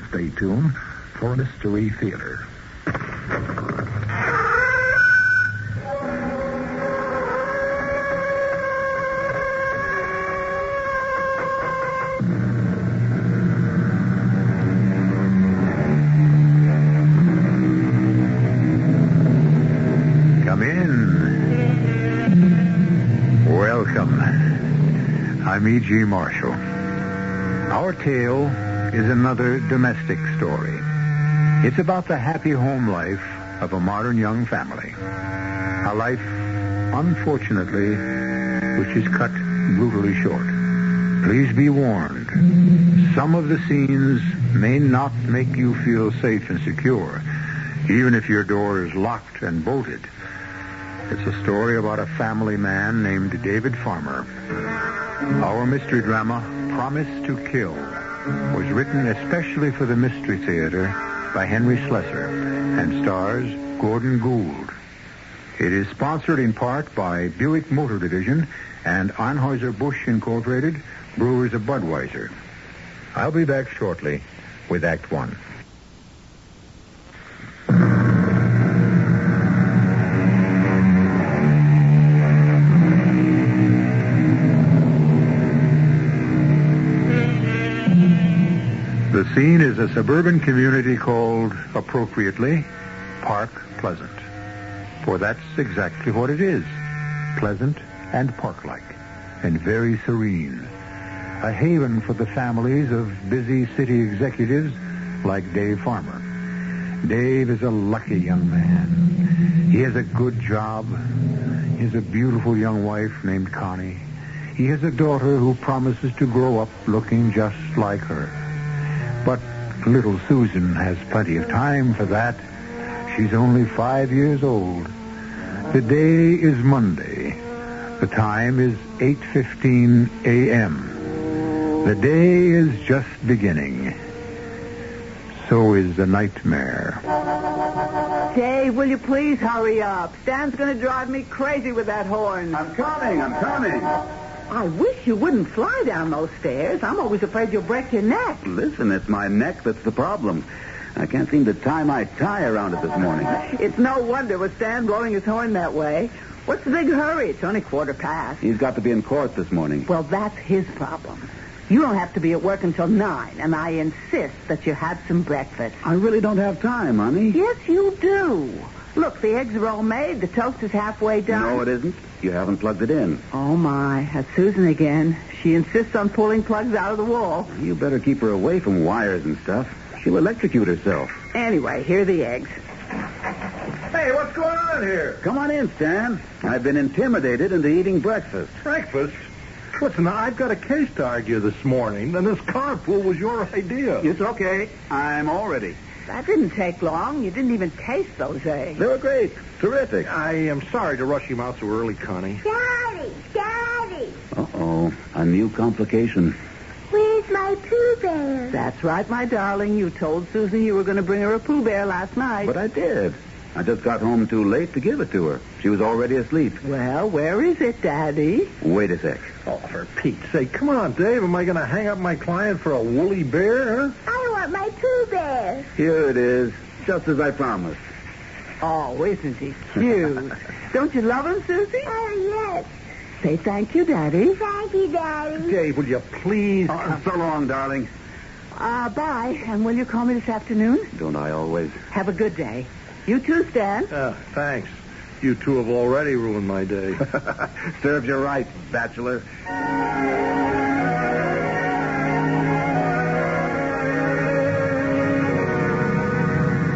stay tuned for Mystery Theater. Come in. Welcome. I'm E.G. Marshall. Our tale is another domestic story. It's about the happy home life of a modern young family. A life, unfortunately, which is cut brutally short. Please be warned. Some of the scenes may not make you feel safe and secure, even if your door is locked and bolted. It's a story about a family man named David Farmer. Our mystery drama, Promise to Kill, was written especially for the Mystery Theater by Henry Slesser and stars Gordon Gould. It is sponsored in part by Buick Motor Division and Anheuser-Busch Incorporated, Brewers of Budweiser. I'll be back shortly with Act One. The scene is a suburban community called, appropriately, Park Pleasant. For that's exactly what it is. Pleasant and park-like, and very serene. A haven for the families of busy city executives like Dave Farmer. Dave is a lucky young man. He has a good job. He has a beautiful young wife named Connie. He has a daughter who promises to grow up looking just like her. But little Susan has plenty of time for that. She's only 5 years old. The day is Monday. The time is 8:15 a.m. The day is just beginning. So is the nightmare. Dave, will you please hurry up? Stan's going to drive me crazy with that horn. I'm coming. I wish you wouldn't fly down those stairs. I'm always afraid you'll break your neck. Listen, it's my neck that's the problem. I can't seem to tie my tie around it this morning. It's no wonder with Stan blowing his horn that way. What's the big hurry? It's only 1:15. He's got to be in court this morning. Well, that's his problem. You don't have to be at work until 9, and I insist that you have some breakfast. I really don't have time, honey. Yes, you do. Look, the eggs are all made. The toast is halfway done. No, it isn't. You haven't plugged it in. Oh, my. That's Susan again. She insists on pulling plugs out of the wall. You better keep her away from wires and stuff. She'll electrocute herself. Anyway, here are the eggs. Hey, what's going on here? Come on in, Stan. I've been intimidated into eating breakfast. Breakfast? Listen, I've got a case to argue this morning, and this carpool was your idea. It's okay. I'm all ready. That didn't take long. You didn't even taste those eggs. They were great. Terrific. I am sorry to rush him out so early, Connie. Daddy! Uh-oh. A new complication. Where's my Pooh Bear? That's right, my darling. You told Susan you were going to bring her a Pooh Bear last night. But I did. I just got home too late to give it to her. She was already asleep. Well, where is it, Daddy? Wait a sec. Oh, for Pete's sake. Come on, Dave. Am I going to hang up my client for a woolly bear, huh? I want my Pooh Bear. Here it is, just as I promised. Oh, isn't he cute? Don't you love him, Susie? Oh, yes. Say thank you, Daddy. Thank you, Daddy. Dave, will you please... So long, darling. Bye. And will you call me this afternoon? Don't I always? Have a good day. You too, Stan. Thanks. You two have already ruined my day. Serves you right, bachelor.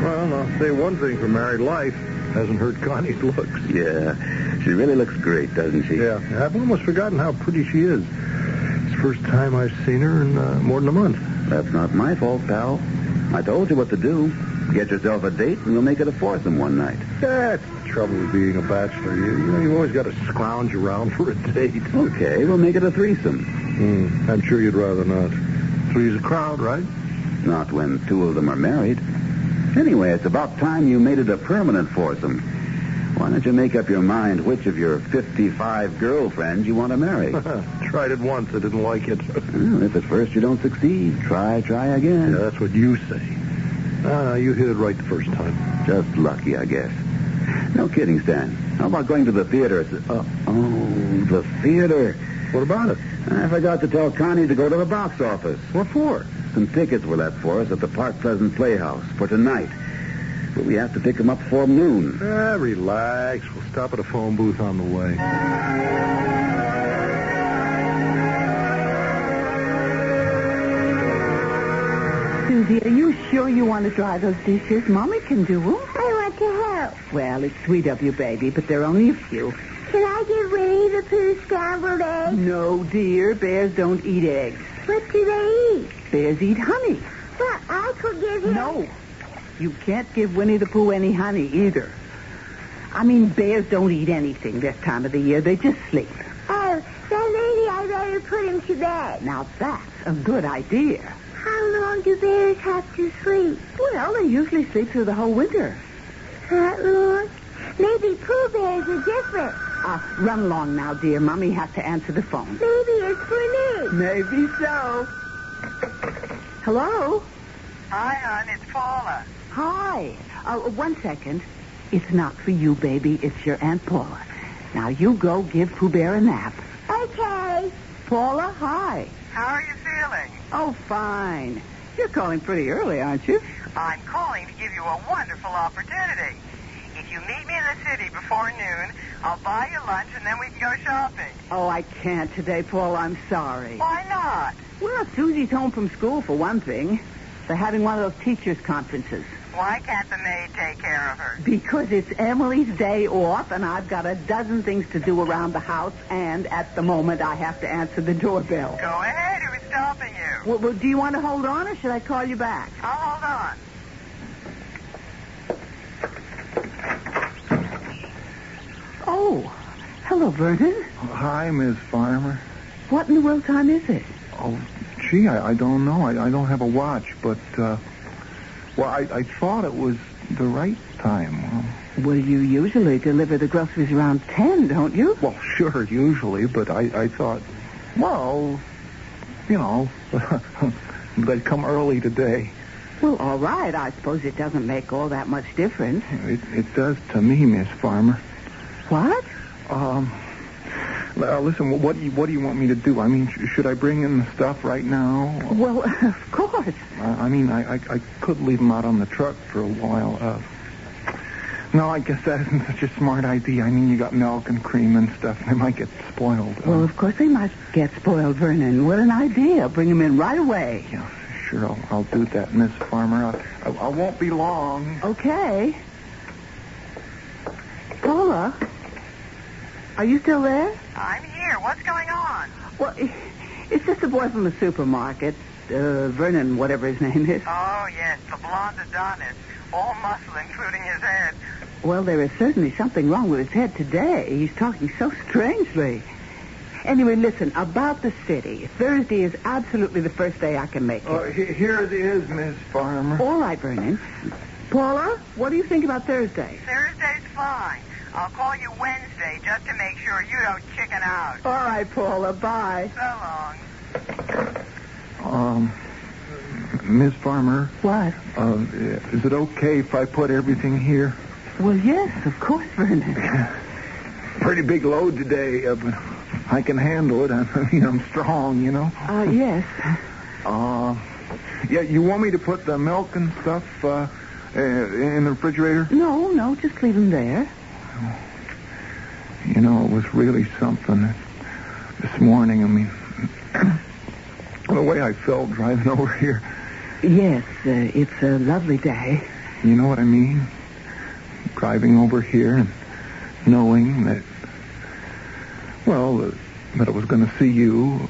Well, I'll say one thing for married life. Hasn't hurt Connie's looks. Yeah, she really looks great, doesn't she? Yeah, I've almost forgotten how pretty she is. It's the first time I've seen her in more than a month. That's not my fault, pal. I told you what to do. Get yourself a date, and we'll make it a foursome one night. That's the trouble with being a bachelor. You've always got to scrounge around for a date. Okay, we'll make it a threesome. I'm sure you'd rather not. Three's a crowd, right? Not when two of them are married. Anyway, it's about time you made it a permanent foursome. Why don't you make up your mind which of your 55 girlfriends you want to marry? tried it once. I didn't like it. Well, if at first you don't succeed, try again. Yeah, that's what you say. You hit it right the first time. Just lucky, I guess. No kidding, Stan. How about going to the theater? The theater. What about it? I forgot to tell Connie to go to the box office. What for? Some tickets were left for us at the Park Pleasant Playhouse for tonight. But we have to pick them up before noon. Relax. We'll stop at a phone booth on the way. Susie, are you sure you want to dry those dishes? Mommy can do them. I want to help. Well, it's sweet of you, baby, but there are only a few. Can I give Winnie the Pooh scrambled eggs? No, dear. Bears don't eat eggs. What do they eat? Bears eat honey. But I could give him... No. You can't give Winnie the Pooh any honey either. I mean, bears don't eat anything this time of the year. They just sleep. Oh, then maybe I better put him to bed. Now, that's a good idea. How long do bears have to sleep? Well, they usually sleep through the whole winter. That long? Maybe Pooh Bears are different. Run along now, dear. Mommy has to answer the phone. Maybe it's for me. Maybe so. Hello? Hi, hon. It's Paula. Hi. 1 second. It's not for you, baby. It's your Aunt Paula. Now, you go give Pooh Bear a nap. Okay. Paula, hi. How are you feeling? Oh, fine. You're calling pretty early, aren't you? I'm calling to give you a wonderful opportunity. If you meet me in the city before noon, I'll buy you lunch and then we can go shopping. Oh, I can't today, Paul. I'm sorry. Why not? Well, Susie's home from school, for one thing. They're having one of those teachers' conferences. Why can't the maid take care of her? Because it's Emily's day off, and I've got a dozen things to do around the house, and at the moment I have to answer the doorbell. Go ahead. Who's stopping you? Well, do you want to hold on, or should I call you back? I'll hold on. Oh, hello, Vernon. Hi, Miss Farmer. What in the world time is it? Oh, gee, I don't know. I don't have a watch, but, I thought it was the right time. Well, you usually deliver the groceries around 10, don't you? Well, sure, usually, but I thought, they'd come early today. Well, all right. I suppose it doesn't make all that much difference. It does to me, Miss Farmer. What? Listen, what do you want me to do? I mean, should I bring in the stuff right now? Well, of course. I could leave them out on the truck for a while. No, I guess that isn't such a smart idea. I mean, you got milk and cream and stuff. They might get spoiled. Well, of course they might get spoiled, Vernon. What an idea. Bring them in right away. Yeah, sure. I'll do that, Miss Farmer. I won't be long. Okay. Paula, are you still there? I'm here. What's going on? Well, it's just a boy from the supermarket. Vernon, whatever his name is. Oh, yes, the blonde Adonis. All muscle, including his head. Well, there is certainly something wrong with his head today. He's talking so strangely. Anyway, listen, about the city. Thursday is absolutely the first day I can make it. Here it is, Miss Farmer. All right, Vernon. Paula, what do you think about Thursday? Thursday's fine. I'll call you Wednesday just to make sure you don't chicken out. All right, Paula, bye. So long. Miss Farmer. What? Is it okay if I put everything here? Well, yes, of course, Vernon. Pretty big load today, but I can handle it. I mean, I'm strong, you know. Yes. Yeah, you want me to put the milk and stuff in the refrigerator? No, just leave them there. You know, it was really something this morning. I mean, the way I felt driving over here. Yes, it's a lovely day. You know what I mean? Driving over here and knowing that, that I was going to see you.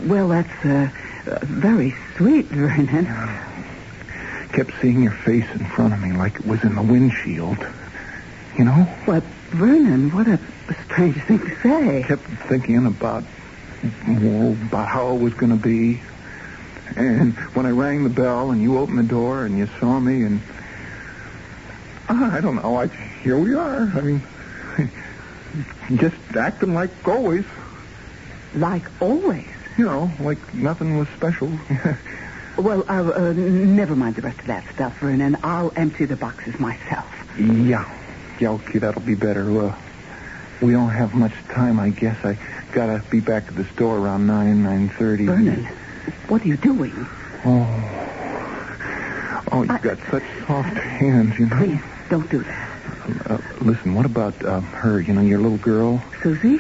Well, that's very sweet, Vernon. Kept seeing your face in front of me like it was in the windshield. You know? What, Vernon, what a strange thing to say. Kept thinking about how it was going to be. And when I rang the bell and you opened the door and you saw me and... I don't know. Here we are. I mean, just acting like always. Like always. You know, like nothing was special. Well, never mind the rest of that stuff, Vernon. I'll empty the boxes myself. Yeah, okay, that'll be better. We don't have much time, I guess. I gotta be back at the store around 9:30. Vernon, what are you doing? Oh, you've got such soft hands, you know. Please, don't do that. Listen, what about her, your little girl? Susie?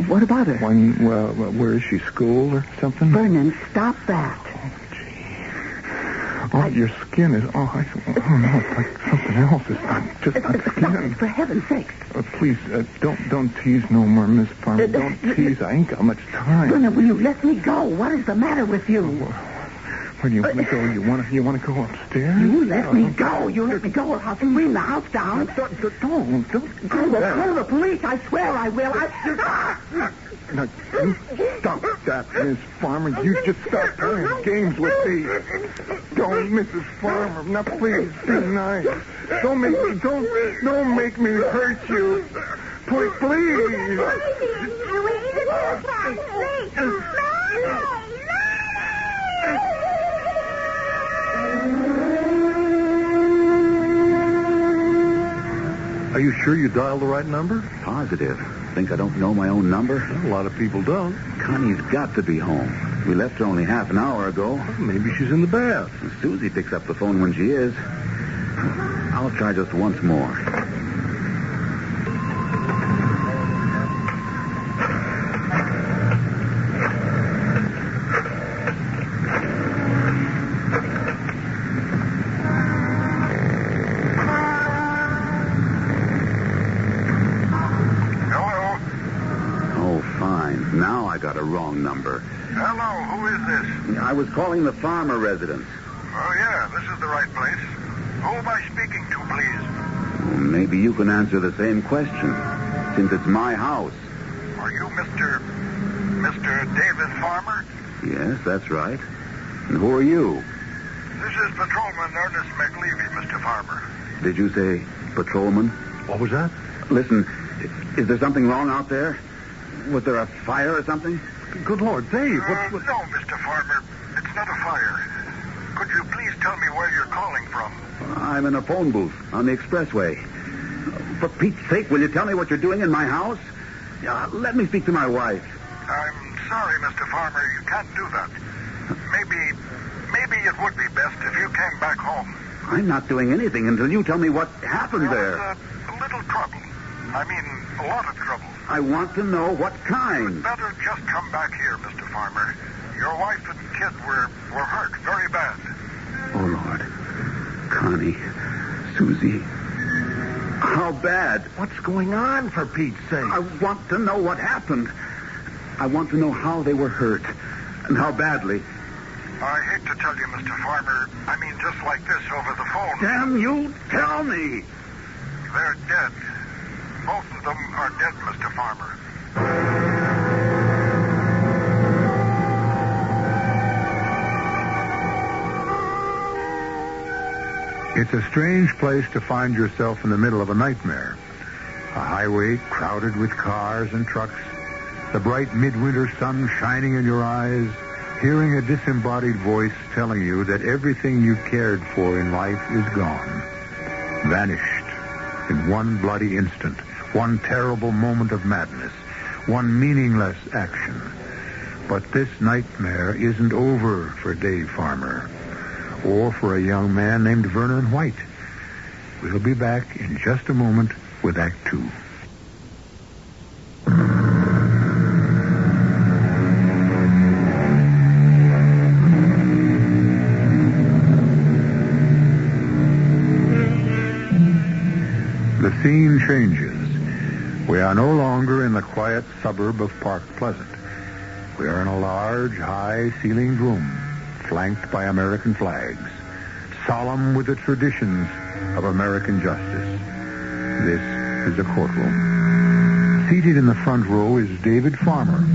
What about her? Where is she, school or something? Vernon, stop that. Oh, your skin is... no, it's like something else. It's not skin. For heaven's sake. Please, don't tease no more, Miss Farmer. Don't tease. I ain't got much time. Vernon, will you let me go? What is the matter with you? Where do you want to go? You want to go upstairs? You let me go. You let me go, or I'll scream the house down. Don't I will call the police. I swear I will. Now, you stop that, Miss Farmer. You just stop playing games with me. Don't, Mrs. Farmer. Now, please, be nice. Don't make me hurt you. Please. Are you sure you dialed the right number? Positive. Think I don't know my own number? Well, a lot of people don't. Connie's got to be home. We left her only half an hour ago. Well, maybe she's in the bath. Susie picks up the phone when she is. I'll try just once more. Wrong number. Hello, who is this? I was calling the Farmer residence. Oh, yeah, this is the right place. Who am I speaking to, please? Well, maybe you can answer the same question, since it's my house. Are you Mr. David Farmer? Yes, that's right. And who are you? This is Patrolman Ernest McLeavy, Mr. Farmer. Did you say patrolman? What was that? Listen, is there something wrong out there? Was there a fire or something? Good Lord, Dave, what... No, Mr. Farmer. It's not a fire. Could you please tell me where you're calling from? I'm in a phone booth on the expressway. For Pete's sake, will you tell me what you're doing in my house? Let me speak to my wife. I'm sorry, Mr. Farmer. You can't do that. Maybe it would be best if you came back home. I'm not doing anything until you tell me what happened there. There was a little trouble. I mean, a lot of trouble. I want to know what kind. You'd better just come back here, Mr. Farmer. Your wife and kid were hurt very bad. Oh, Lord. Connie. Susie. How bad? What's going on, for Pete's sake? I want to know what happened. I want to know how they were hurt and how badly. I hate to tell you, Mr. Farmer. I mean, just like this over the phone. Damn you, tell me. They're dead. Both of them are dead, Mr. Farmer. It's a strange place to find yourself in the middle of a nightmare. A highway crowded with cars and trucks, the bright midwinter sun shining in your eyes, hearing a disembodied voice telling you that everything you cared for in life is gone, vanished in one bloody instant, one terrible moment of madness, one meaningless action. But this nightmare isn't over for Dave Farmer or for a young man named Vernon White. We'll be back in just a moment with Act 2. The scene changes. We are no longer in the quiet suburb of Park Pleasant. We are in a large, high-ceilinged room, flanked by American flags, solemn with the traditions of American justice. This is a courtroom. Seated in the front row is David Farmer.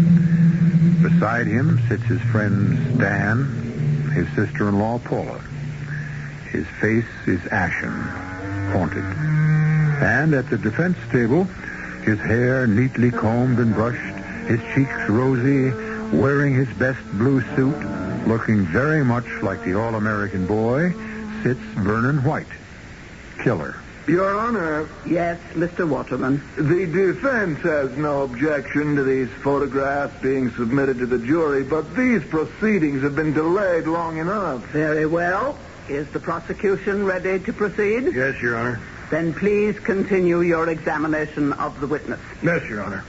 Beside him sits his friend Stan, his sister-in-law Paula. His face is ashen, haunted. And at the defense table, his hair neatly combed and brushed, his cheeks rosy, Wearing his best blue suit, looking very much like the all-American boy, sits Vernon White, killer. Your Honor. Yes, Mr. Waterman. The defense has no objection to these photographs being submitted to the jury, but these proceedings have been delayed long enough. Very well. Is the prosecution ready to proceed? Yes, Your Honor. Then please continue your examination of the witness. Yes, Your Honor.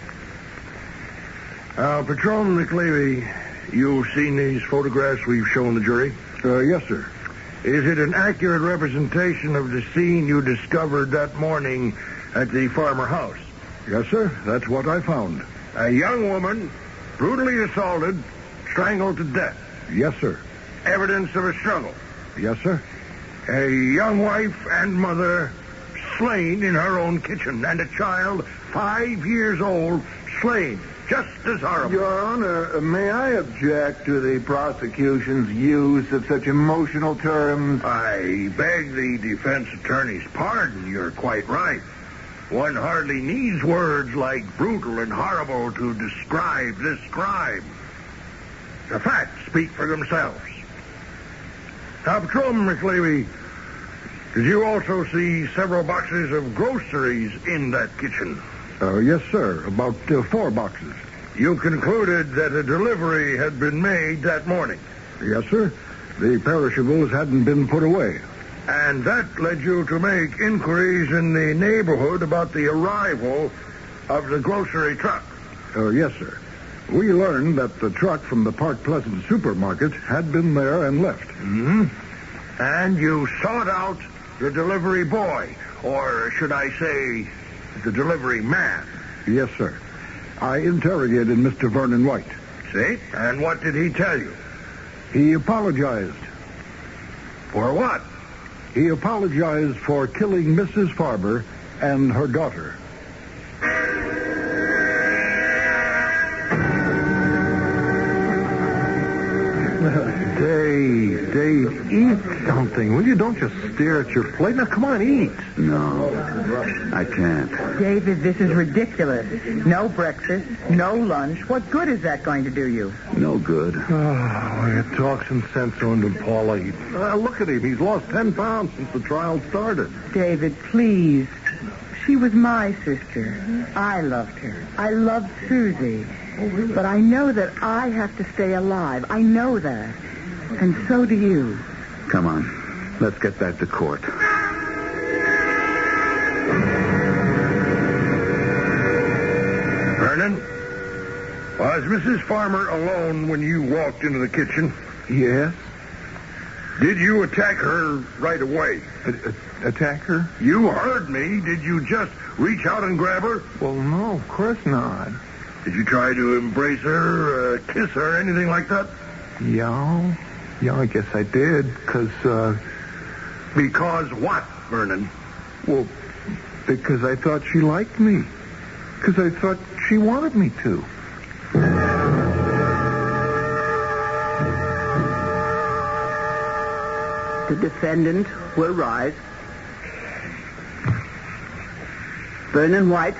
Patrolman McLeavy, you've seen these photographs we've shown the jury? Yes, sir. Is it an accurate representation of the scene you discovered that morning at the farmer house? Yes, sir. That's what I found. A young woman, brutally assaulted, strangled to death. Yes, sir. Evidence of a struggle. Yes, sir. A young wife and mother slain in her own kitchen, and a child 5 years old slain. Just as horrible. Your Honor, may I object to the prosecution's use of such emotional terms? I beg the defense attorney's pardon. You're quite right. One hardly needs words like brutal and horrible to describe this crime. The facts speak for themselves. Now, Patrolman McLeavy, did you also see several boxes of groceries in that kitchen? Yes, sir. About 4 boxes. You concluded that a delivery had been made that morning? Yes, sir. The perishables hadn't been put away. And that led you to make inquiries in the neighborhood about the arrival of the grocery truck? Yes, sir. We learned that the truck from the Park Pleasant supermarket had been there and left. Mm-hmm. And you sought out the delivery boy, or should I say, the delivery man? Yes, sir. I interrogated Mr. Vernon White. See? And what did he tell you? He apologized. For what? He apologized for killing Mrs. Farmer and her daughter. Dave, eat something, will you? Don't just stare at your plate. Now, come on, eat. No, I can't. David, this is ridiculous. No breakfast, no lunch. What good is that going to do you? No good. Oh, you talk some sense into Paula. Look at him. He's lost 10 pounds since the trial started. David, please. She was my sister. I loved her. I loved Susie. But I know that I have to stay alive. I know that. And so do you. Come on. Let's get back to court. Vernon, was Mrs. Farmer alone when you walked into the kitchen? Yes? Did you attack her right away? Attack her? You heard me. Did you just reach out and grab her? Well, no, of course not. Did you try to embrace her, kiss her, anything like that? Yeah, I guess I did, because what, Vernon? Well, because I thought she liked me. Because I thought she wanted me to. The defendant will rise. Vernon White,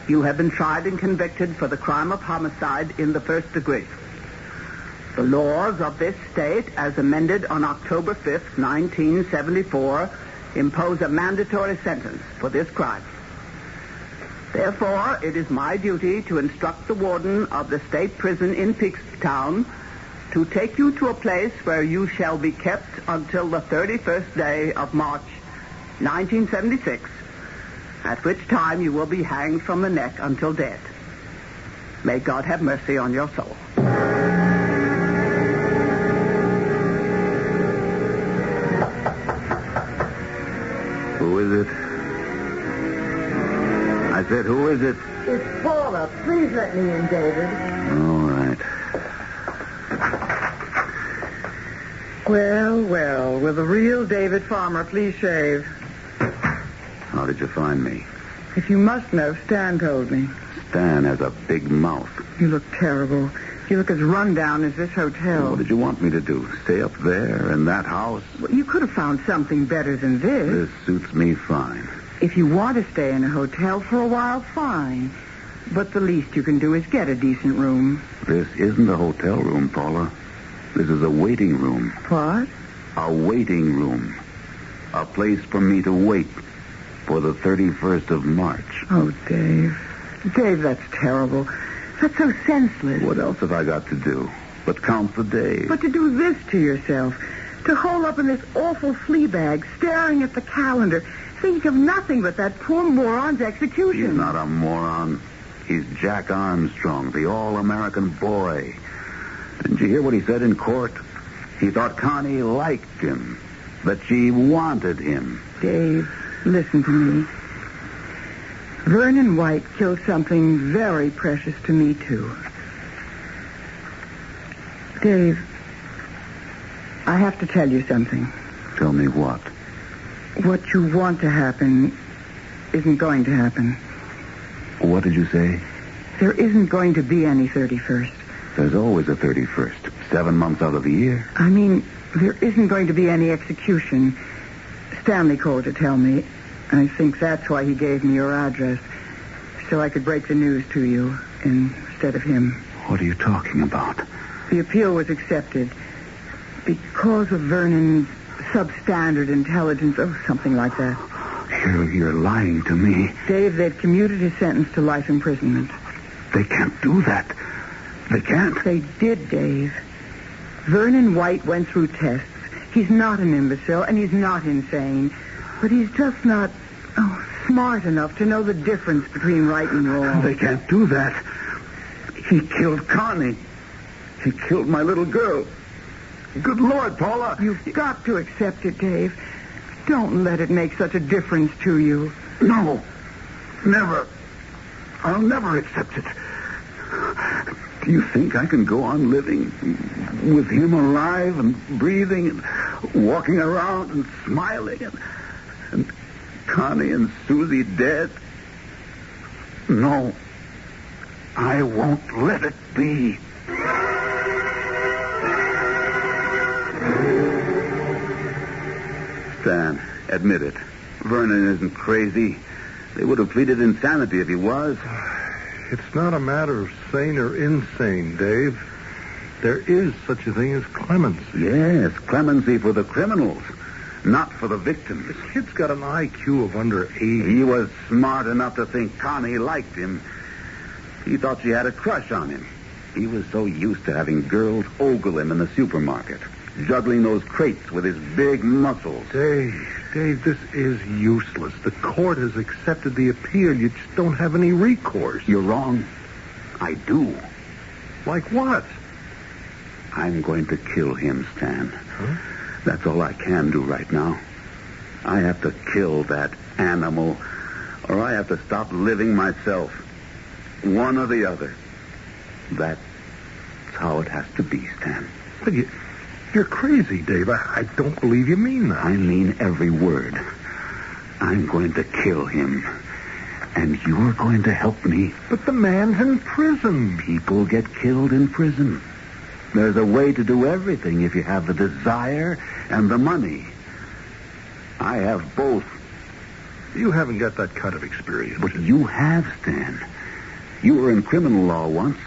you have been tried and convicted for the crime of homicide in the first degree. The laws of this state, as amended on October 5th, 1974, impose a mandatory sentence for this crime. Therefore, it is my duty to instruct the warden of the state prison in Peakstown to take you to a place where you shall be kept until the 31st day of March, 1976, at which time you will be hanged from the neck until dead. May God have mercy on your soul. Who is it? I said, who is it? It's Paula. Please let me in, David. All right. Well, will the real David Farmer please shave? How did you find me? If you must know, Stan told me. Stan has a big mouth. You look terrible. You look as run down as this hotel. What did you want me to do? Stay up there in that house? Well, you could have found something better than this. This suits me fine. If you want to stay in a hotel for a while, fine. But the least you can do is get a decent room. This isn't a hotel room, Paula. This is a waiting room. What? A waiting room. A place for me to wait for the 31st of March. Oh, Dave. Dave, that's terrible. That's so senseless. What else have I got to do but count the days? But to do this to yourself, to hole up in this awful flea bag, staring at the calendar, thinking of nothing but that poor moron's execution. He's not a moron. He's Jack Armstrong, the all-American boy. Didn't you hear what he said in court? He thought Connie liked him, that she wanted him. Dave, listen to me. Vernon White killed something very precious to me, too. Dave, I have to tell you something. Tell me what? What you want to happen isn't going to happen. What did you say? There isn't going to be any 31st. There's always a 31st. 7 months out of the year. I mean, there isn't going to be any execution. Stanley called to tell me. I think that's why he gave me your address, so I could break the news to you instead of him. What are you talking about? The appeal was accepted because of Vernon's substandard intelligence, something like that. You're lying to me. Dave, they've commuted his sentence to life imprisonment. They can't do that. They can't. They did, Dave. Vernon White went through tests. He's not an imbecile, and he's not insane. But he's just not smart enough to know the difference between right and wrong. They can't do that. He killed Connie. He killed my little girl. Good Lord, Paula. You've got to accept it, Dave. Don't let it make such a difference to you. No. Never. I'll never accept it. Do you think I can go on living with him alive and breathing and walking around and smiling and Connie and Susie dead? No. I won't let it be. Stan, admit it. Vernon isn't crazy. They would have pleaded insanity if he was. It's not a matter of sane or insane, Dave. There is such a thing as clemency. Yes, clemency for the criminals, not for the victims. This kid's got an IQ of under 80. He was smart enough to think Connie liked him. He thought she had a crush on him. He was so used to having girls ogle him in the supermarket, juggling those crates with his big muscles. Dave, this is useless. The court has accepted the appeal. You just don't have any recourse. You're wrong. I do. Like what? I'm going to kill him, Stan. Huh? That's all I can do right now. I have to kill that animal, or I have to stop living myself. One or the other. That's how it has to be, Stan. But you're crazy, Dave. I don't believe you mean that. I mean every word. I'm going to kill him. And you're going to help me. But the man's in prison. People get killed in prison. There's a way to do everything if you have the desire and the money. I have both. You haven't got that kind of experience. But you have, Stan. You were in criminal law once.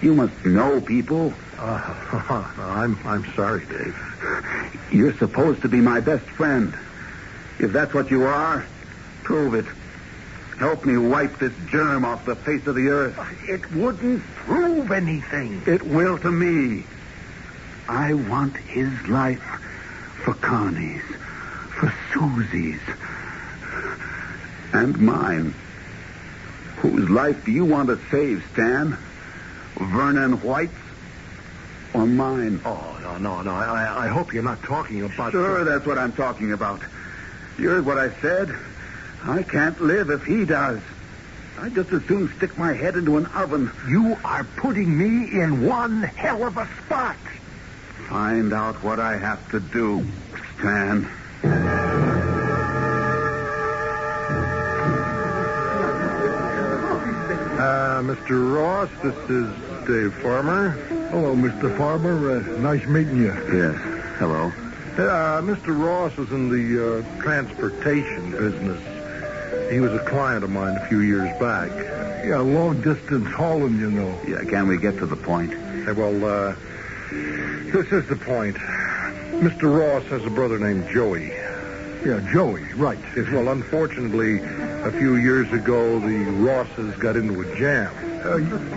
You must know people. I'm sorry, Dave. You're supposed to be my best friend. If that's what you are, prove it. Help me wipe this germ off the face of the earth. It wouldn't prove anything. It will to me. I want his life for Connie's, for Susie's, and mine. Whose life do you want to save, Stan? Vernon White's or mine? Oh, no. I hope you're not talking about... Sure, that's what I'm talking about. You heard what I said. I can't live if he does. I'd just as soon stick my head into an oven. You are putting me in one hell of a spot. Find out what I have to do, Stan. Mr. Ross, this is Dave Farmer. Hello, Mr. Farmer. Nice meeting you. Yes. Hello. Mr. Ross is in the transportation business. He was a client of mine a few years back. Yeah, long-distance hauling, you know. Yeah, can we get to the point? Well, this is the point. Mr. Ross has a brother named Joey. Yeah, Joey, right. Yes, well, unfortunately, a few years ago, the Rosses got into a jam.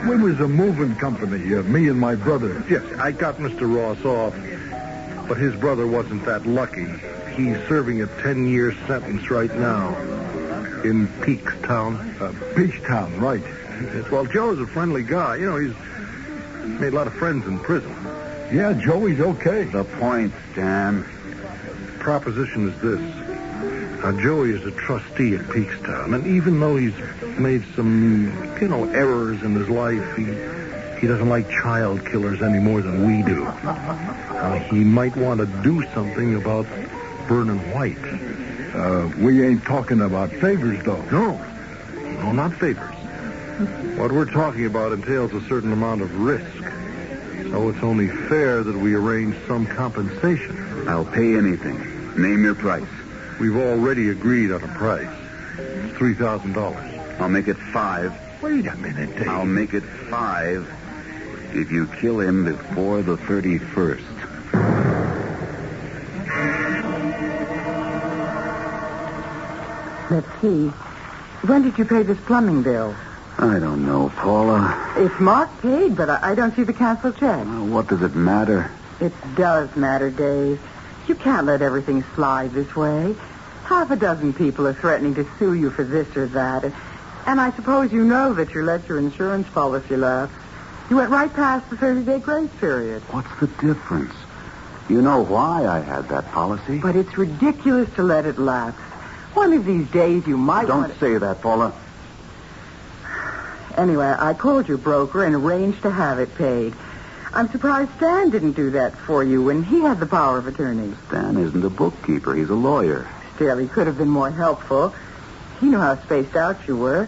We was a moving company, me and my brother. Yes, I got Mr. Ross off, but his brother wasn't that lucky. He's serving a 10-year sentence right now in Peakstown. Peakstown, right. Yes, well, Joe's a friendly guy. You know, he's made a lot of friends in prison. Yeah, Joey's okay. The point, Stan. Proposition is this. Now, Joey is a trustee at Peakstown, and even though he's made some, errors in his life, he doesn't like child killers any more than we do. He might want to do something about Vernon White. We ain't talking about favors, though. No, not favors. What we're talking about entails a certain amount of risk. So it's only fair that we arrange some compensation. I'll pay anything. Name your price. We've already agreed on a price. It's $3,000. I'll make it $5. Wait a minute, Dave. I'll make it $5 if you kill him before the 31st. Let's see. When did you pay this plumbing bill? I don't know, Paula. It's marked paid, but I don't see the canceled check. What does it matter? It does matter, Dave. You can't let everything slide this way. Half a dozen people are threatening to sue you for this or that. And I suppose you know that you let your insurance policy lapse. You went right past the 30-day grace period. What's the difference? You know why I had that policy. But it's ridiculous to let it lapse. One of these days you might Don't say that, Paula. Anyway, I called your broker and arranged to have it paid. I'm surprised Stan didn't do that for you when he had the power of attorney. Stan isn't a bookkeeper. He's a lawyer. Still, he could have been more helpful. He knew how spaced out you were.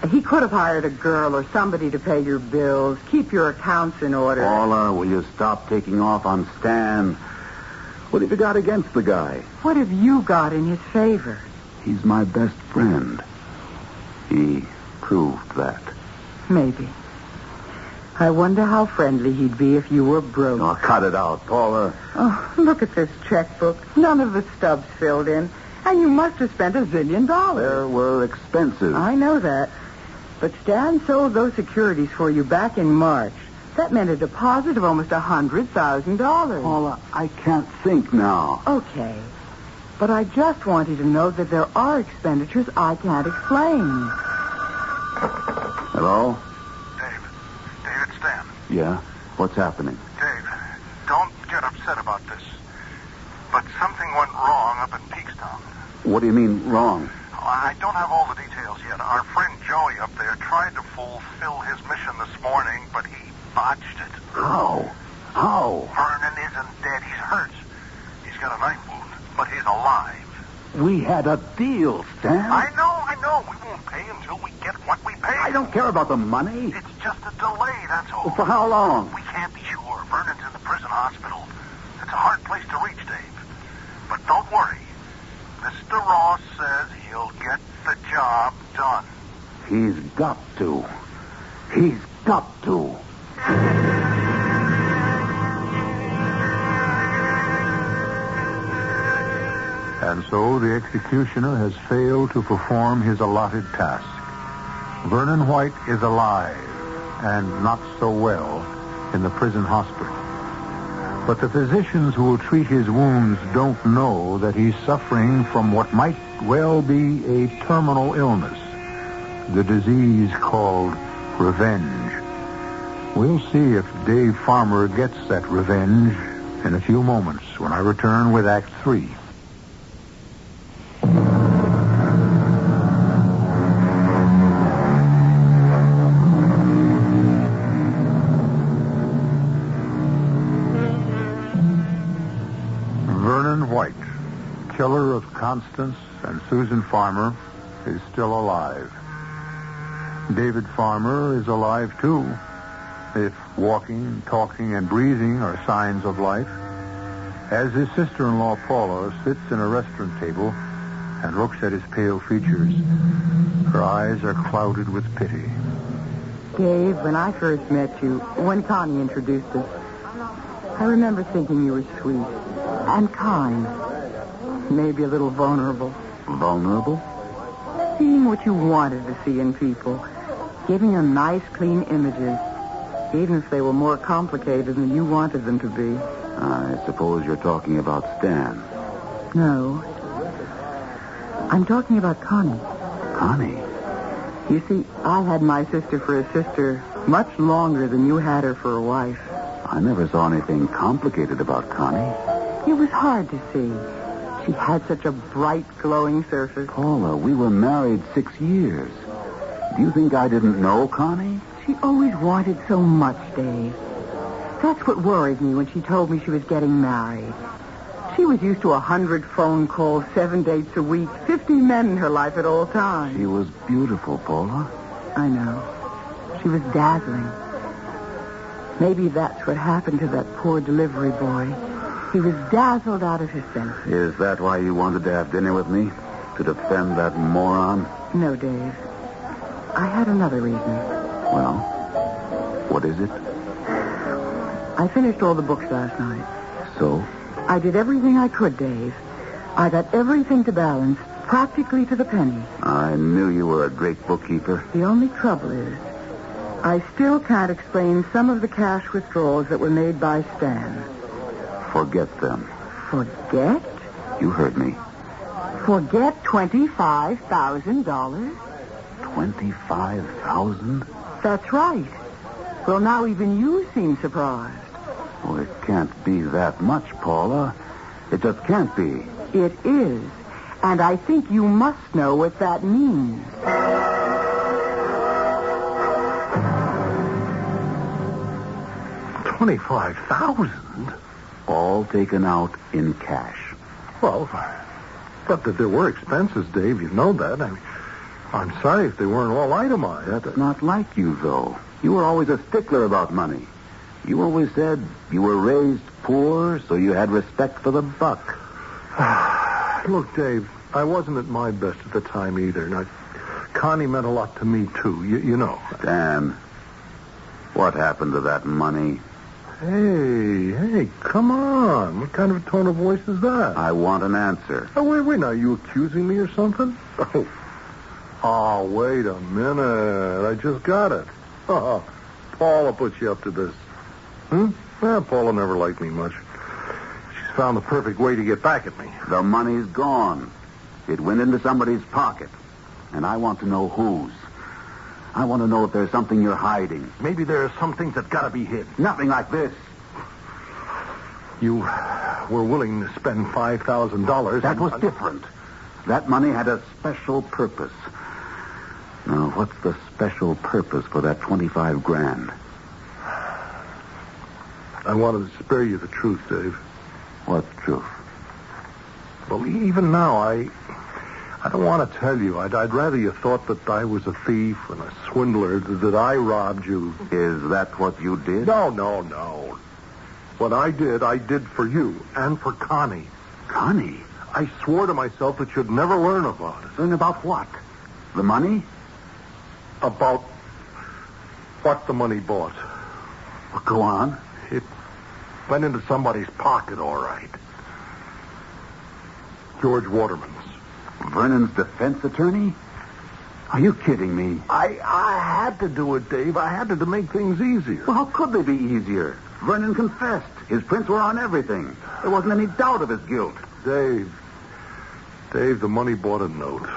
He could have hired a girl or somebody to pay your bills, keep your accounts in order. Paula, will you stop taking off on Stan? What have you got against the guy? What have you got in his favor? He's my best friend. He proved that. Maybe. I wonder how friendly he'd be if you were broke. Oh, cut it out, Paula. Oh, look at this checkbook. None of the stubs filled in. And you must have spent $1 zillion. There were expenses. I know that. But Stan sold those securities for you back in March. That meant a deposit of almost $100,000. Paula, I can't think now. Okay. But I just want you to know that there are expenditures I can't explain. Hello? Dave, it's Stan. Yeah? What's happening? Dave, don't get upset about this. But something went wrong up in Peakstown. What do you mean, wrong? I don't have all the details yet. Our friend Joey up there tried to fulfill his mission this morning, but he botched it. How? Vernon isn't dead. He's hurt. He's got a knife wound, but he's alive. We had a deal, Stan. I know. We won't pay until we get what we pay. I don't care about the money. It's just a delay, that's all. For how long? We can't be sure. Vernon's in the prison hospital. It's a hard place to reach, Dave. But don't worry. Mr. Ross says he'll get the job done. He's got to. He's got to. And so the executioner has failed to perform his allotted task. Vernon White is alive, and not so well, in the prison hospital. But the physicians who will treat his wounds don't know that he's suffering from what might well be a terminal illness, the disease called revenge. We'll see if Dave Farmer gets that revenge in a few moments when I return with Act 3. Vernon White, killer of Constance and Susan Farmer, is still alive. David Farmer is alive, too, if walking, talking, and breathing are signs of life. As his sister-in-law, Paula, sits in a restaurant table, and looks at his pale features. Her eyes are clouded with pity. Dave, when I first met you, when Connie introduced us, I remember thinking you were sweet and kind. Maybe a little vulnerable. Vulnerable? Seeing what you wanted to see in people. Giving them nice, clean images. Even if they were more complicated than you wanted them to be. I suppose you're talking about Stan. No. I'm talking about Connie. Connie? You see, I had my sister for a sister much longer than you had her for a wife. I never saw anything complicated about Connie. It was hard to see. She had such a bright, glowing surface. Paula, we were married 6 years. Do you think I didn't know Connie? She always wanted so much, Dave. That's what worried me when she told me she was getting married. She was used to 100 phone calls, 7 dates a week, 50 men in her life at all times. She was beautiful, Paula. I know. She was dazzling. Maybe that's what happened to that poor delivery boy. He was dazzled out of his senses. Is that why you wanted to have dinner with me? To defend that moron? No, Dave. I had another reason. Well, what is it? I finished all the books last night. So? I did everything I could, Dave. I got everything to balance, practically to the penny. I knew you were a great bookkeeper. The only trouble is, I still can't explain some of the cash withdrawals that were made by Stan. Forget them. Forget? You heard me. Forget $25,000? 25,000? That's right. Well, now even you seem surprised. Oh, it can't be that much, Paula. It just can't be. It is. And I think you must know what that means. $25,000? All taken out in cash. Well, but there were expenses, Dave. You know that. I'm sorry if they weren't all itemized. That's not like you, though. You were always a stickler about money. You always said you were raised poor, so you had respect for the buck. Look, Dave, I wasn't at my best at the time either. Now, Connie meant a lot to me, too. You know. Stan, what happened to that money? Hey, come on. What kind of a tone of voice is that? I want an answer. Oh, wait, now, you accusing me or something? Oh, wait a minute. I just got it. Oh, Paula put you up to this. Well, Paula never liked me much. She's found the perfect way to get back at me. The money's gone. It went into somebody's pocket. And I want to know whose. I want to know if there's something you're hiding. Maybe there are some things that gotta be hidden. Nothing like this. You were willing to spend $5,000. That was different. That money had a special purpose. Now, what's the special purpose for that $25,000? I wanted to spare you the truth, Dave. What truth? Well, even now, I don't want to tell you. I'd rather you thought that I was a thief and a swindler, that I robbed you. Is that what you did? No. What I did for you and for Connie. Connie? I swore to myself that you'd never learn about it. Learn about what? The money? About what the money bought. Well, go on. It went into somebody's pocket, all right. George Waterman's. Vernon's defense attorney? Are you kidding me? I had to do it, Dave. I had to make things easier. Well, how could they be easier? Vernon confessed. His prints were on everything. There wasn't any doubt of his guilt. Dave, the money bought a note.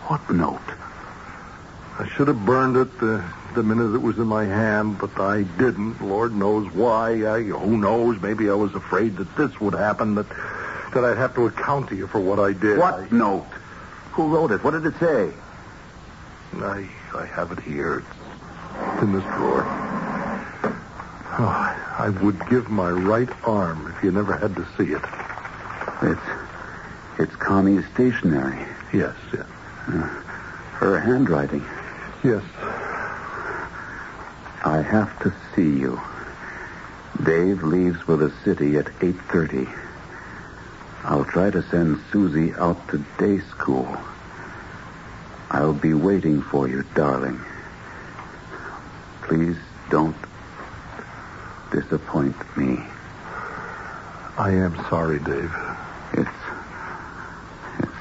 What note? I should have burned it the minute it was in my hand, but I didn't. Lord knows why. Who knows? Maybe I was afraid that this would happen, that I'd have to account to you for what I did. What note? Who wrote it? What did it say? I have it here. It's in this drawer. Oh, I would give my right arm if you never had to see it. It's Connie's stationery. Yes. Her handwriting. Yes. I have to see you. Dave leaves for the city at 8:30. I'll try to send Susie out to day school. I'll be waiting for you, darling. Please don't disappoint me. I am sorry, Dave. It's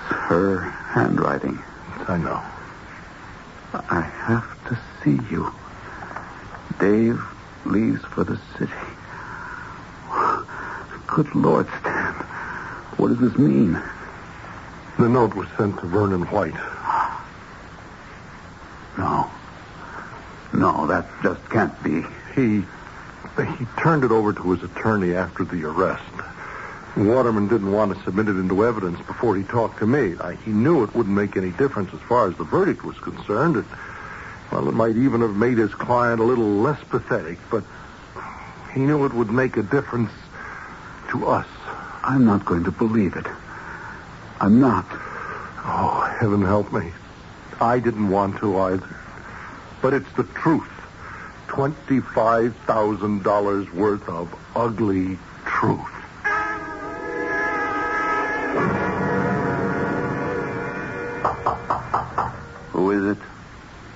her handwriting. I know. I have to see you. Dave leaves for the city. Good Lord, Stan. What does this mean? The note was sent to Vernon White. No, that just can't be. He turned it over to his attorney after the arrest. Waterman didn't want to submit it into evidence before he talked to me. He knew it wouldn't make any difference as far as the verdict was concerned. It might even have made his client a little less pathetic, but he knew it would make a difference to us. I'm not going to believe it. I'm not. Oh, heaven help me. I didn't want to either. But it's the truth. $25,000 worth of ugly truth. Who is it?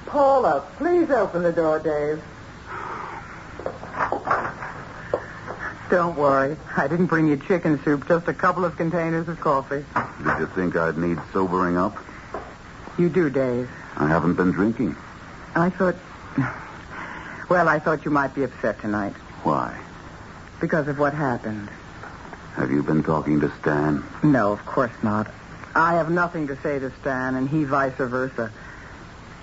Paula, please open the door, Dave. Don't worry. I didn't bring you chicken soup, just a couple of containers of coffee. Did you think I'd need sobering up? You do, Dave. I haven't been drinking. I thought you might be upset tonight. Why? Because of what happened. Have you been talking to Stan? No, of course not. I have nothing to say to Stan, and he vice versa.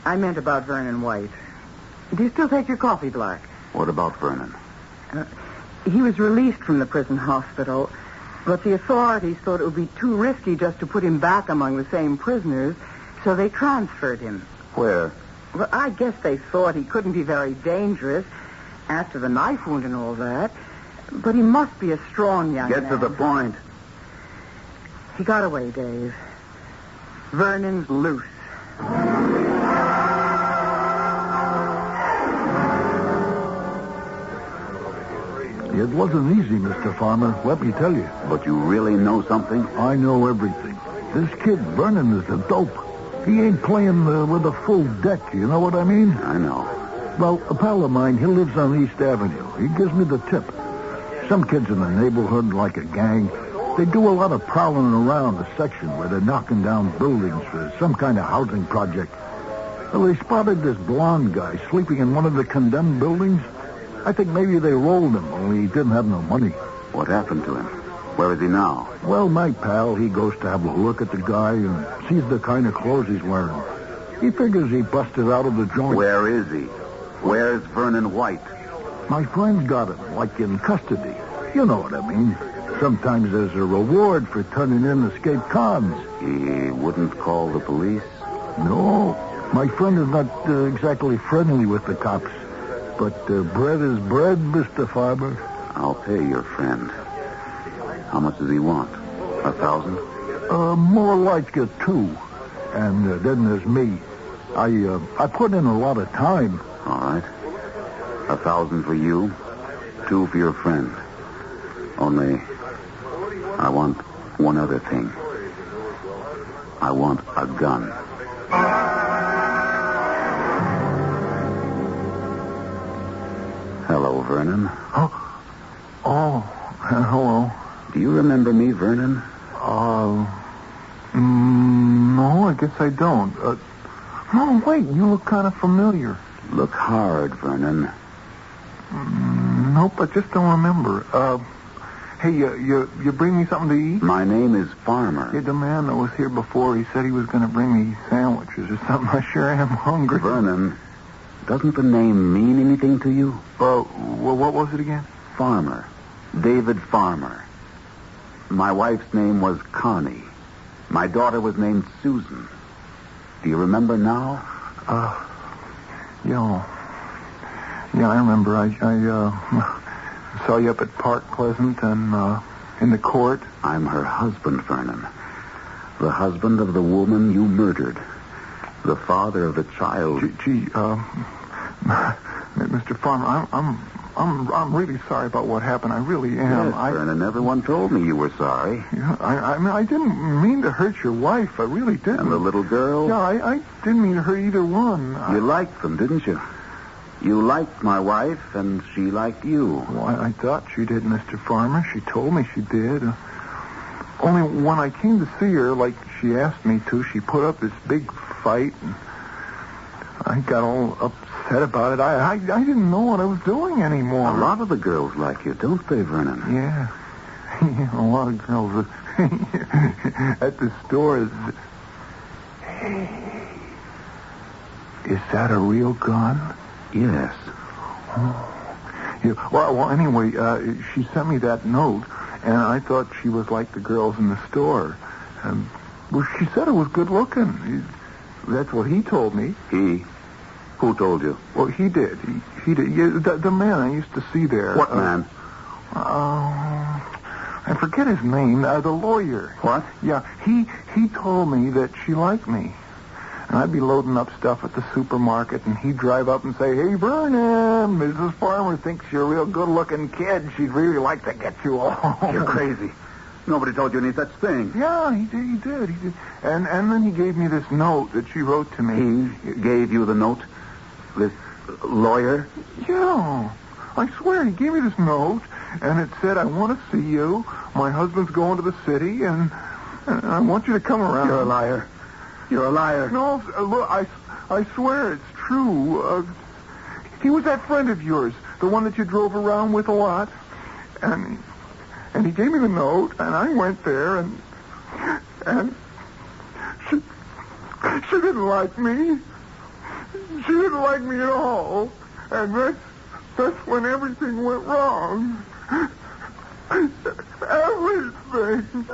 I meant about Vernon White. Do you still take your coffee black? What about Vernon? He was released from the prison hospital, but the authorities thought it would be too risky just to put him back among the same prisoners, so they transferred him. Where? Well, I guess they thought he couldn't be very dangerous after the knife wound and all that, but he must be a strong young man. Get to the point. He got away, Dave. Vernon's loose. It wasn't easy, Mr. Farmer, let me tell you. But you really know something? I know everything. This kid, Vernon, is a dope. He ain't playing with a full deck, you know what I mean? I know. Well, a pal of mine, he lives on East Avenue. He gives me the tip. Some kids in the neighborhood, like a gang, they do a lot of prowling around the section where they're knocking down buildings for some kind of housing project. Well, they spotted this blonde guy sleeping in one of the condemned buildings. I think maybe they rolled him, only he didn't have no money. What happened to him? Where is he now? Well, my pal, he goes to have a look at the guy and sees the kind of clothes he's wearing. He figures he busted out of the joint. Where is he? Where's Vernon White? My friend's got him, like in custody. You know what I mean. Sometimes there's a reward for turning in escaped cons. He wouldn't call the police? No. My friend is not exactly friendly with the cops. But bread is bread, Mr. Farmer. I'll pay your friend. How much does he want? 1,000? More like 2. And then there's me. I put in a lot of time. All right. 1,000 for you, 2 for your friend. Only, I want one other thing. I want a gun. Hello, Vernon. Oh, hello. Do you remember me, Vernon? No, I guess I don't. No, wait, you look kind of familiar. Look hard, Vernon. Nope, I just don't remember. Hey, you bring me something to eat? My name is Farmer. Yeah, the man that was here before, he said he was going to bring me sandwiches or something. I sure am hungry. Vernon, doesn't the name mean anything to you? Well, what was it again? Farmer. David Farmer. My wife's name was Connie. My daughter was named Susan. Do you remember now? Yeah, I remember. I saw you up at Park Pleasant and in the court. I'm her husband, Vernon. The husband of the woman you murdered. The father of the child. Gee, Mr. Farmer, I'm I'm really sorry about what happened. I really am. Yes, Vernon, everyone told me you were sorry. Yeah, I mean, I didn't mean to hurt your wife. I really didn't. And the little girl? Yeah, I didn't mean to hurt either one. You liked them, didn't you? You liked my wife, and she liked you. Well, I thought she did, Mr. Farmer. She told me she did. Only when I came to see her, like she asked me to, she put up this big fight, and I got all upset about it. I didn't know what I was doing anymore. A lot of the girls like you, don't they, Vernon? Yeah. A lot of girls at the store. Hey, is that a real gun? Yes. Oh. Yeah. Well, anyway, she sent me that note, and I thought she was like the girls in the store. Well, she said it was good looking. That's what he told me. He? Who told you? Well, he did. He did. Yeah, the man I used to see there. What man? I forget his name. The lawyer. What? Yeah, he told me that she liked me. And I'd be loading up stuff at the supermarket, and he'd drive up and say, "Hey, Vernon, Mrs. Farmer thinks you're a real good-looking kid. She'd really like to get you all." You're crazy. Nobody told you any such thing. Yeah, he did. And then he gave me this note that she wrote to me. He gave you the note? This lawyer? Yeah. I swear, he gave me this note, and it said, "I want to see you. My husband's going to the city, and I want you to come around." You're a liar. You're a liar. No, look, I swear it's true. He was that friend of yours, the one that you drove around with a lot. And he gave me the note, and I went there, and she didn't like me. She didn't like me at all. And that's when everything went wrong. Everything.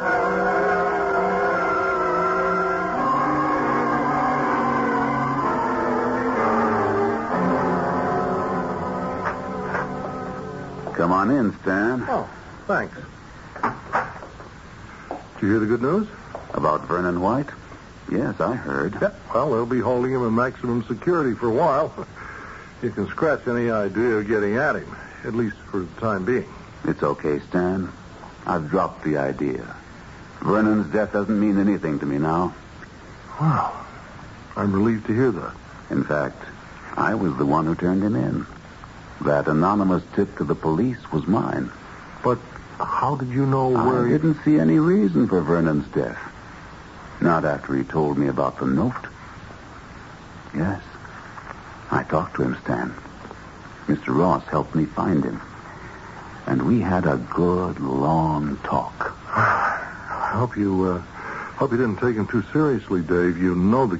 Come on in, Stan. Oh, thanks. Did you hear the good news? About Vernon White? Yes, I heard. Yeah, well, they'll be holding him in maximum security for a while. You can scratch any idea of getting at him, at least for the time being. It's okay, Stan. I've dropped the idea. Vernon's death doesn't mean anything to me now. Wow. I'm relieved to hear that. In fact, I was the one who turned him in. That anonymous tip to the police was mine. But how did you know where... I didn't see any reason for Vernon's death. Not after he told me about the note. Yes. I talked to him, Stan. Mr. Ross helped me find him. And we had a good, long talk. I hope you didn't take him too seriously, Dave. You know the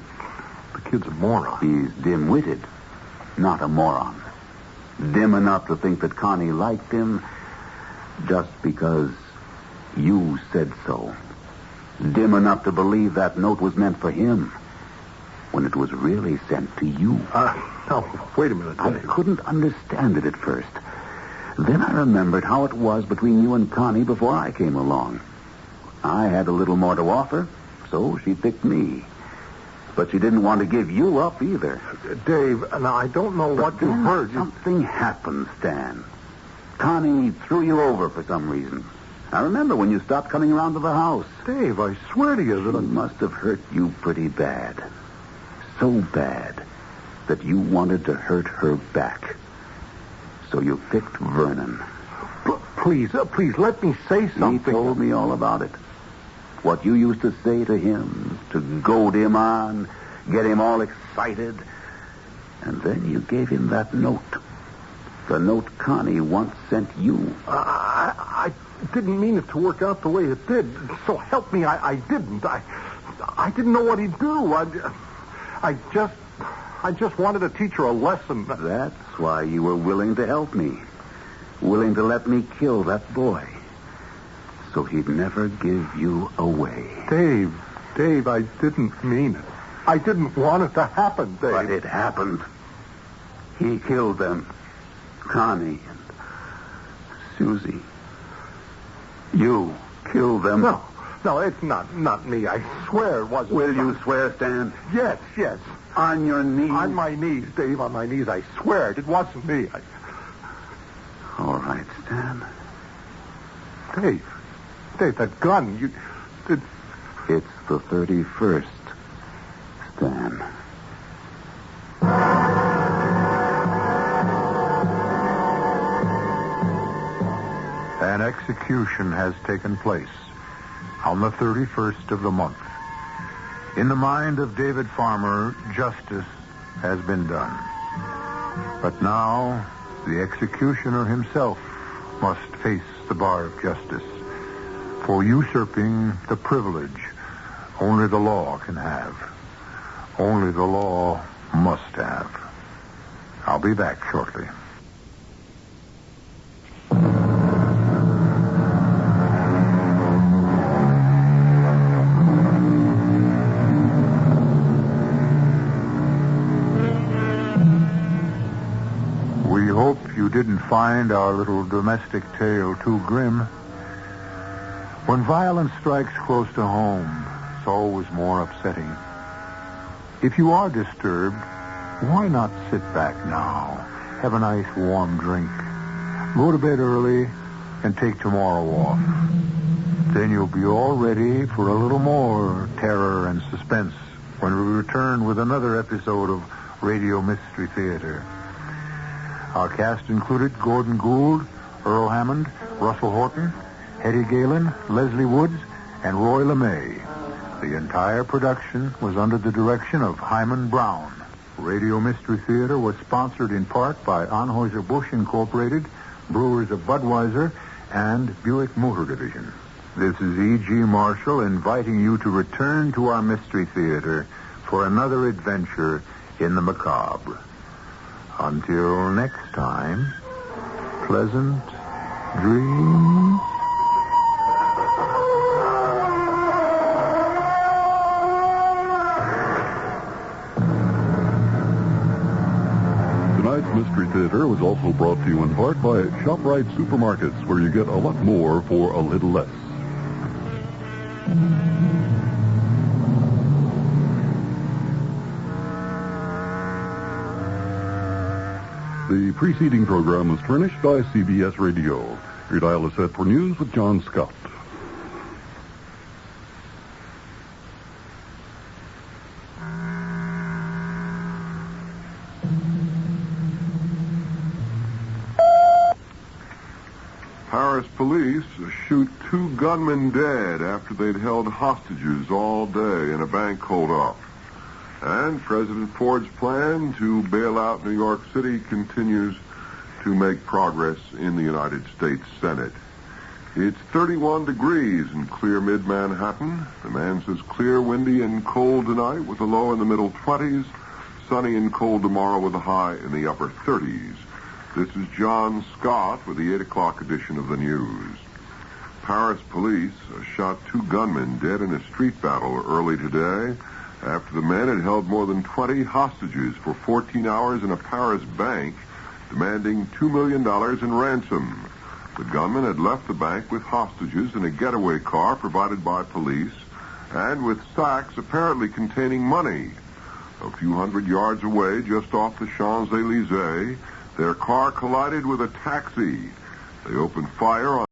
kid's a moron. He's dim-witted, not a moron. Dim enough to think that Connie liked him just because you said so. Dim enough to believe that note was meant for him when it was really sent to you. Now, wait a minute, Dave. I couldn't understand it at first. Then I remembered how it was between you and Connie before I came along. I had a little more to offer, so she picked me. But she didn't want to give you up either. Dave, now I don't know what you heard. Something happened, Stan. Connie threw you over for some reason. I remember when you stopped coming around to the house. Dave, I swear to you that She must have hurt you pretty bad. So bad that you wanted to hurt her back. So you picked Vernon. Please, let me say something. He told me all about it. What you used to say to him, to goad him on, get him all excited. And then you gave him that note. The note Connie once sent you. I didn't mean it to work out the way it did. So help me, I didn't. I didn't know what he'd do. I just wanted to teach her a lesson. That's why you were willing to help me. Willing to let me kill that boy. So he'd never give you away. Dave, I didn't mean it. I didn't want it to happen, Dave. But it happened. He killed them. Connie and Susie. You killed them. No, it's not me. I swear it wasn't. Will you swear, Stan? Yes. On your knees? On my knees, Dave, on my knees. I swear it wasn't me. Dave, that gun, It's the 31st, Stan. An execution has taken place on the 31st of the month. In the mind of David Farmer, justice has been done. But now, the executioner himself must face the bar of justice for usurping the privilege only the law can have. Only the law must have. I'll be back shortly. We hope you didn't find our little domestic tale too grim. When violence strikes close to home, it's always more upsetting. If you are disturbed, why not sit back now, have a nice warm drink, go to bed early, and take tomorrow off. Then you'll be all ready for a little more terror and suspense when we return with another episode of Radio Mystery Theater. Our cast included Gordon Gould, Earl Hammond, Russell Horton, Hetty Galen, Leslie Woods, and Roy LeMay. The entire production was under the direction of Himan Brown. Radio Mystery Theater was sponsored in part by Anheuser-Busch Incorporated, Brewers of Budweiser, and Buick Motor Division. This is E.G. Marshall inviting you to return to our Mystery Theater for another adventure in the macabre. Until next time, pleasant dreams. Tonight's Mystery Theater was also brought to you in part by ShopRite Supermarkets, where you get a lot more for a little less. The preceding program was furnished by CBS Radio. Your dial is set for news with John Scott. Paris police shoot 2 gunmen dead after they'd held hostages all day in a bank holdup. And President Ford's plan to bail out New York City continues to make progress in the United States Senate. It's 31 degrees in clear mid-Manhattan. The man says clear, windy, and cold tonight with a low in the middle 20s. Sunny and cold tomorrow with a high in the upper 30s. This is John Scott with the 8 o'clock edition of the news. Paris police shot 2 gunmen dead in a street battle early today after the men had held more than 20 hostages for 14 hours in a Paris bank, demanding $2 million in ransom. The gunmen had left the bank with hostages in a getaway car provided by police and with sacks apparently containing money. A few hundred yards away, just off the Champs-Élysées, their car collided with a taxi. They opened fire on